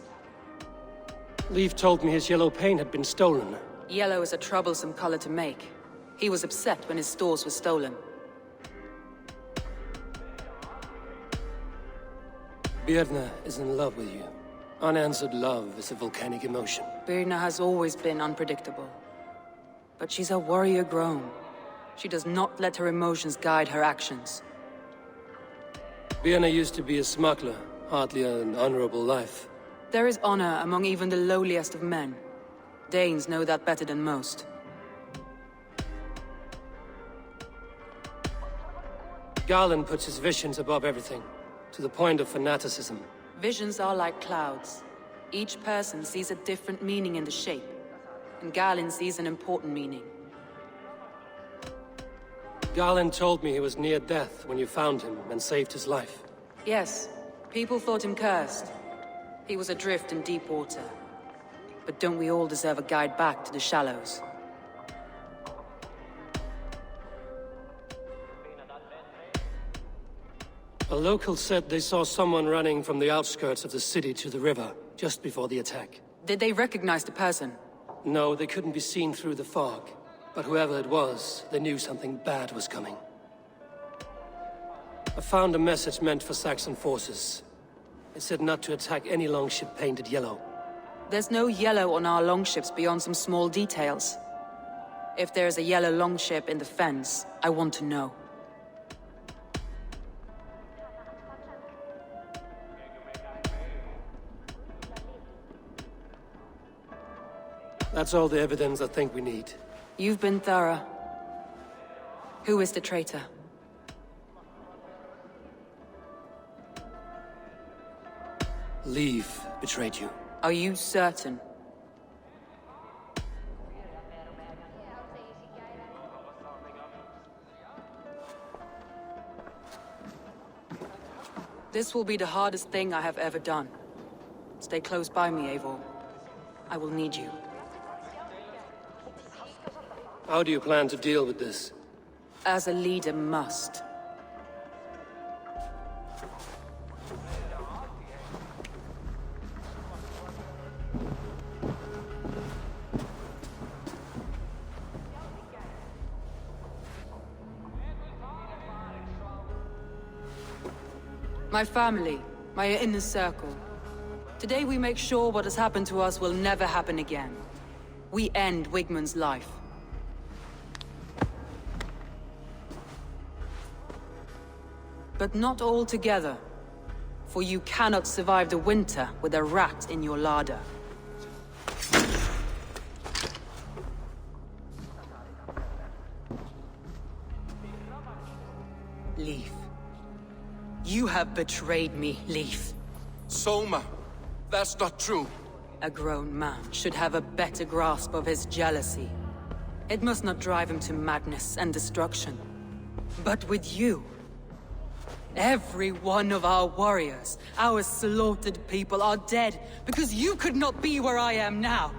Leif told me his yellow paint had been stolen. Yellow is a troublesome color to make. He was upset when his stores were stolen. Birna is in love with you. Unanswered love is a volcanic emotion. Birna has always been unpredictable. But she's a warrior grown. She does not let her emotions guide her actions. Birna used to be a smuggler, hardly an honorable life. There is honor among even the lowliest of men. Danes know that better than most. Garland puts his visions above everything, to the point of fanaticism. Visions are like clouds. Each person sees a different meaning in the shape, and Garland sees an important meaning. Garland told me he was near death when you found him and saved his life. Yes, people thought him cursed. He was adrift in deep water. But don't we all deserve a guide back to the shallows? A local said they saw someone running from the outskirts of the city to the river, just before the attack. Did they recognize the person? No, they couldn't be seen through the fog. But whoever it was, they knew something bad was coming. I found a message meant for Saxon forces. It said not to attack any longship painted yellow. There's no yellow on our longships beyond some small details. If there's a yellow longship in the fens, I want to know. That's all the evidence I think we need. You've been thorough. Who is the traitor? Leif betrayed you. Are you certain? This will be the hardest thing I have ever done. Stay close by me, Eivor. I will need you. How do you plan to deal with this? As a leader must. My family, my inner circle. Today we make sure what has happened to us will never happen again. We end Wigmund's life. But not all together. For you cannot survive the winter with a rat in your larder. Leaf. You have betrayed me, Leaf. Soma, that's not true. A grown man should have a better grasp of his jealousy. It must not drive him to madness and destruction. But with you, every one of our warriors, our slaughtered people are dead because you could not be where I am now.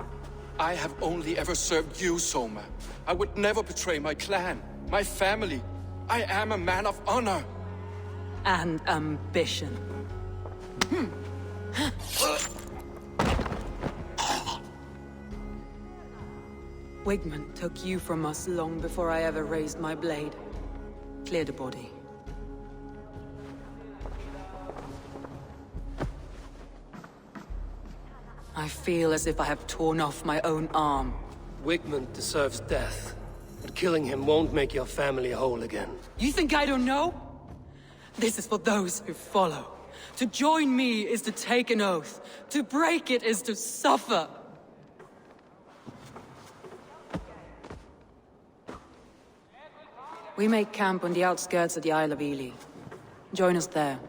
I have only ever served you, Soma. I would never betray my clan, my family. I am a man of honor. And ambition. Wigmund took you from us long before I ever raised my blade. Clear the body. I feel as if I have torn off my own arm. Wigmund deserves death, but killing him won't make your family whole again. You think I don't know? This is for those who follow. To join me is to take an oath. To break it is to suffer. We make camp on the outskirts of the Isle of Ely. Join us there.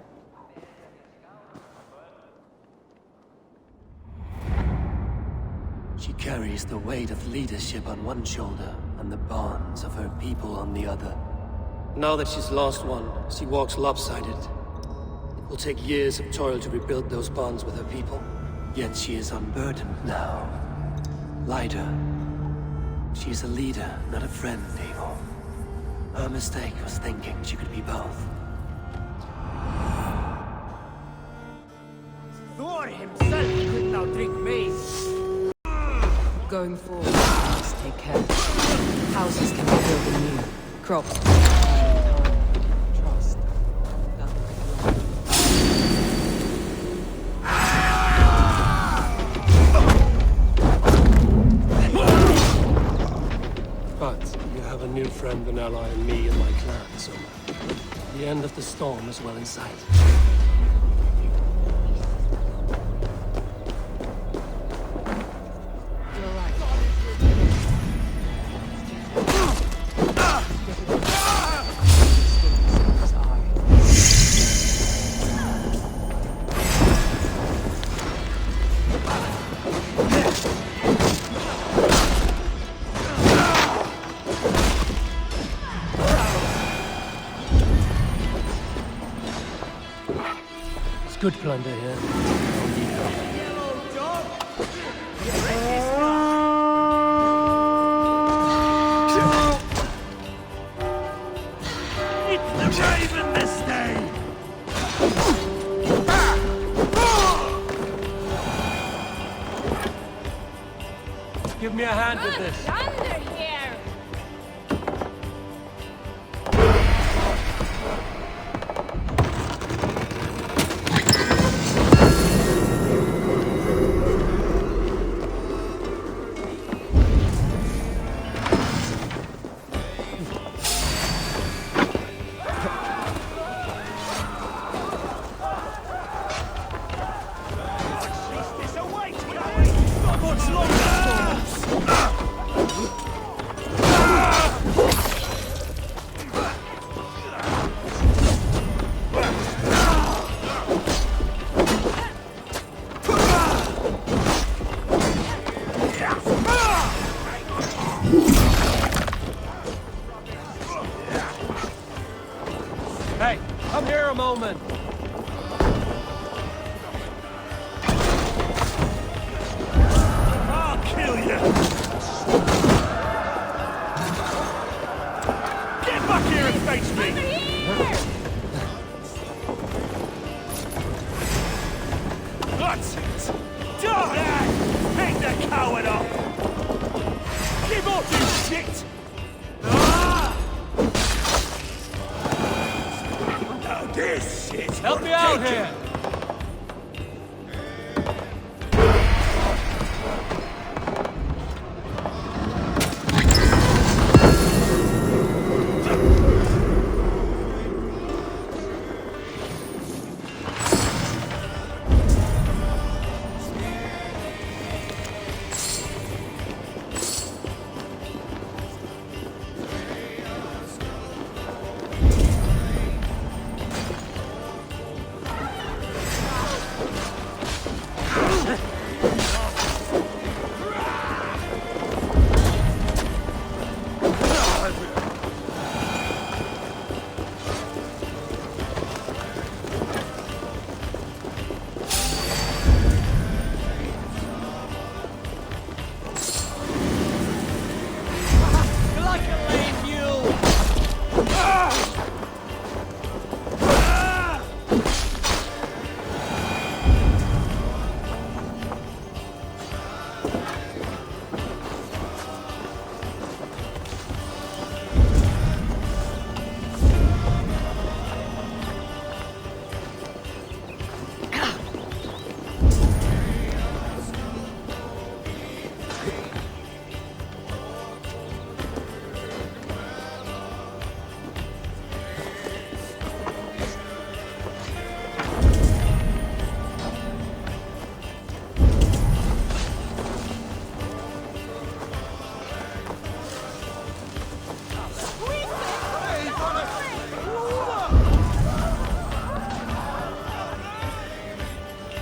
She carries the weight of leadership on one shoulder and the bonds of her people on the other. Now that she's lost one, she walks lopsided. It will take years of toil to rebuild those bonds with her people. Yet she is unburdened now. Lighter. She is a leader, not a friend, Eivor. Her mistake was thinking she could be both. Thor himself could now drink mace. Going forward, we must take care. Houses can be built anew. Crops can be planted in time. Trust. That will take long. But you have a new friend and ally in me and my clan, Soma. The end of the storm is well in sight. Good plunder here. It's the Raven this day! Give me a hand with this. Thunder here! What's long? What's it? Done! Hang the coward up! Give up, you shit! Ah! Now this is Help for me out taking. here!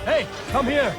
Hey, come here!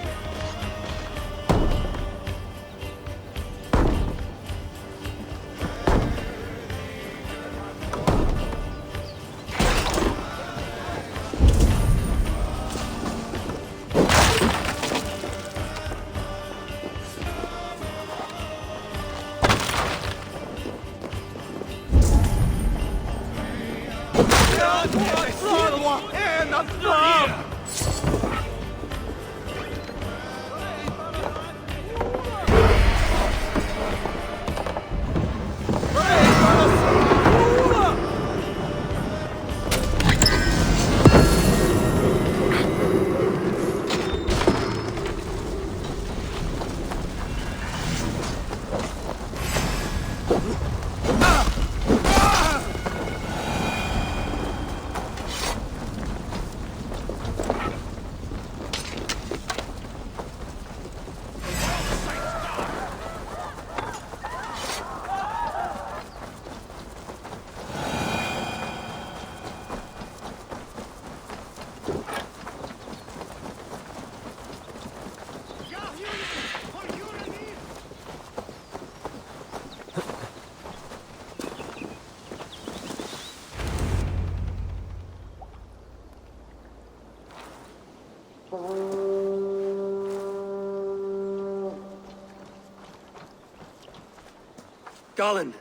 Garland,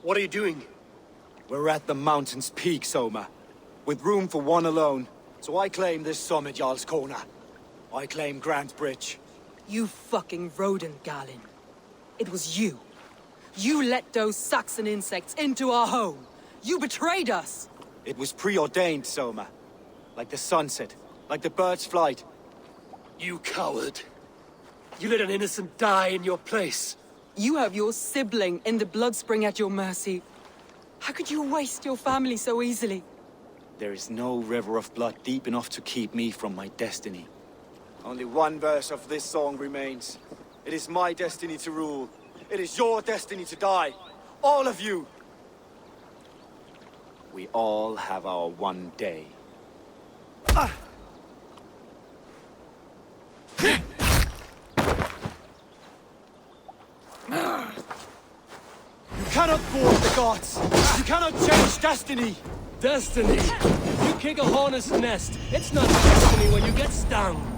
what are you doing? We're at the mountain's peak, Soma. With room for one alone. So I claim this summit, Jarl's Corner. I claim Grantebridge. You fucking rodent, Galen. It was you. You let those Saxon insects into our home. You betrayed us. It was preordained, Soma. Like the sunset, like the bird's flight. You coward. You let an innocent die in your place. You have your sibling in the Bloodspring at your mercy. How could you waste your family so easily? There is no river of blood deep enough to keep me from my destiny. Only one verse of this song remains. It is my destiny to rule. It is your destiny to die. All of you. We all have our one day. You cannot thwart the gods! You cannot change destiny! Destiny? You kick a hornet's nest. It's not destiny when you get stung.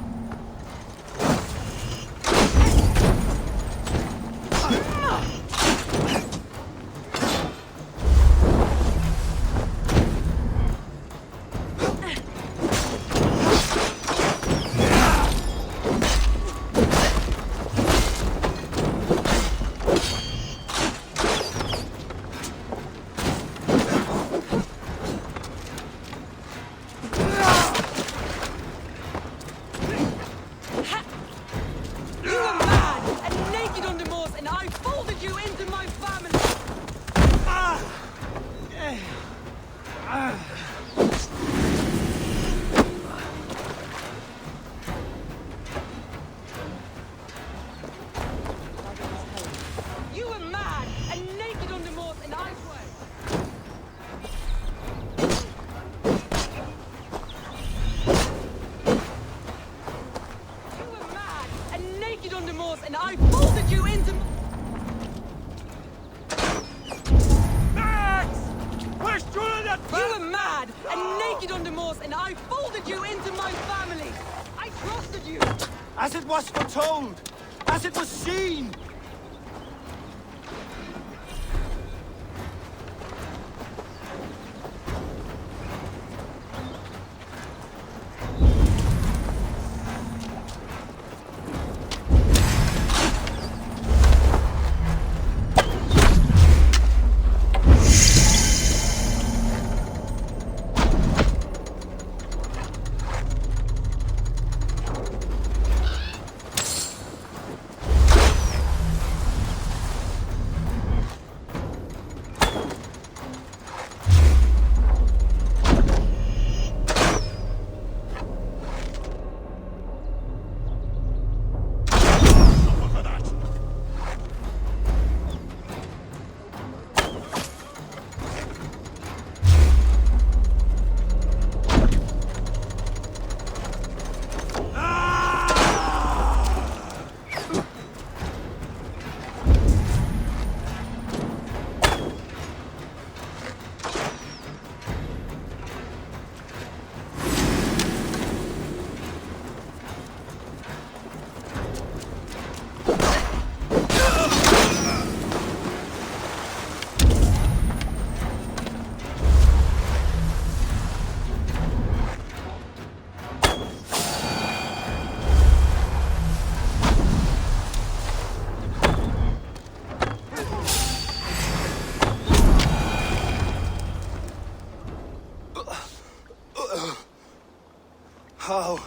and I folded you into... Max! Where's Julian? You were mad and naked on the moors, and I folded you into my family. I trusted you. As it was foretold! As it was seen! How?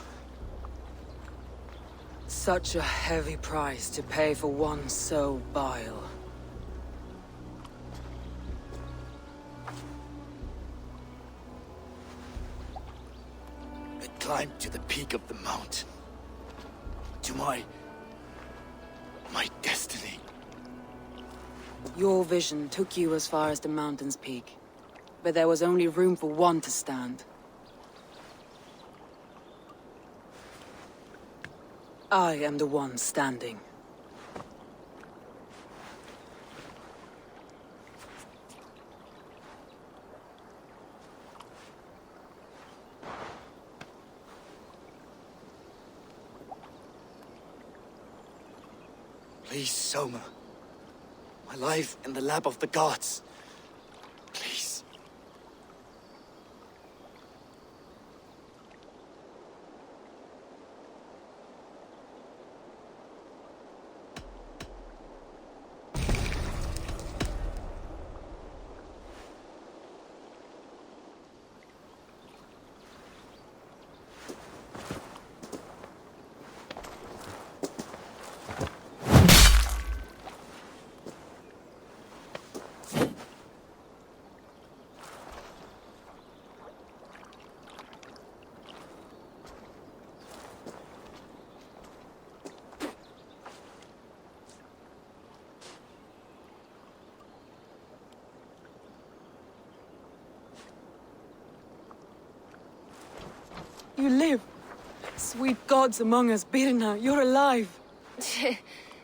Such a heavy price to pay for one so vile. I climbed to the peak of the mountain. To my destiny. Your vision took you as far as the mountain's peak. But there was only room for one to stand. I am the one standing. Please, Soma. My life in the lap of the gods. Please. You live. Sweet gods among us, Birna, you're alive.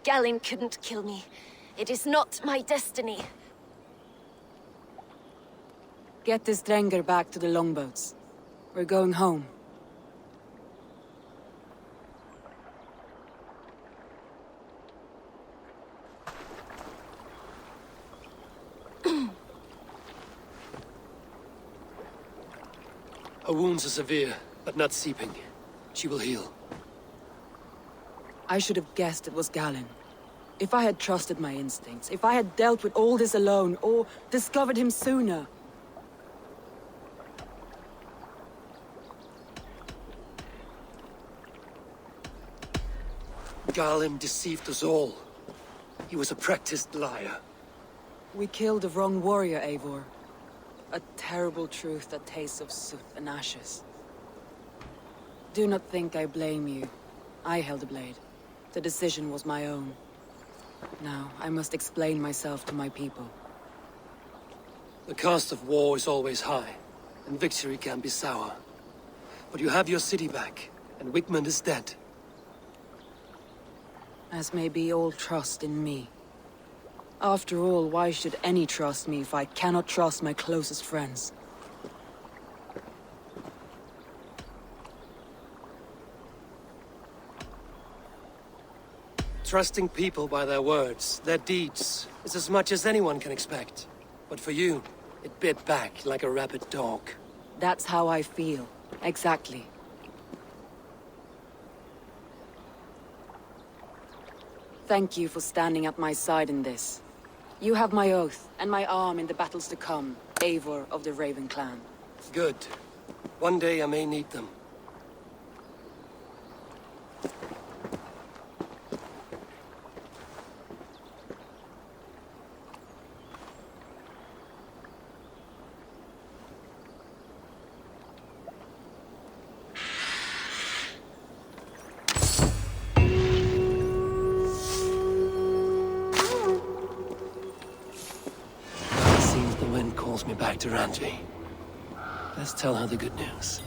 Galinn couldn't kill me. It is not my destiny. Get this Drenger back to the longboats. We're going home. Her wounds are severe, but not seeping. She will heal. I should have guessed it was Galinn. If I had trusted my instincts, if I had dealt with all this alone, or discovered him sooner. Galinn deceived us all. He was a practiced liar. We killed the wrong warrior, Eivor. A terrible truth that tastes of soot and ashes. Do not think I blame you. I held the blade. The decision was my own. Now, I must explain myself to my people. The cost of war is always high, and victory can be sour. But you have your city back, and Wigmund is dead. as may be all trust in me. After all, why should any trust me if I cannot trust my closest friends? Trusting people by their words, their deeds, is as much as anyone can expect. But for you, it bit back like a rabid dog. That's how I feel. Exactly. Thank you for standing at my side in this. You have my oath, and my arm in the battles to come, Eivor of the Raven Clan. Good. One day I may need them. Calls me back to Randvi. Let's tell her the good news.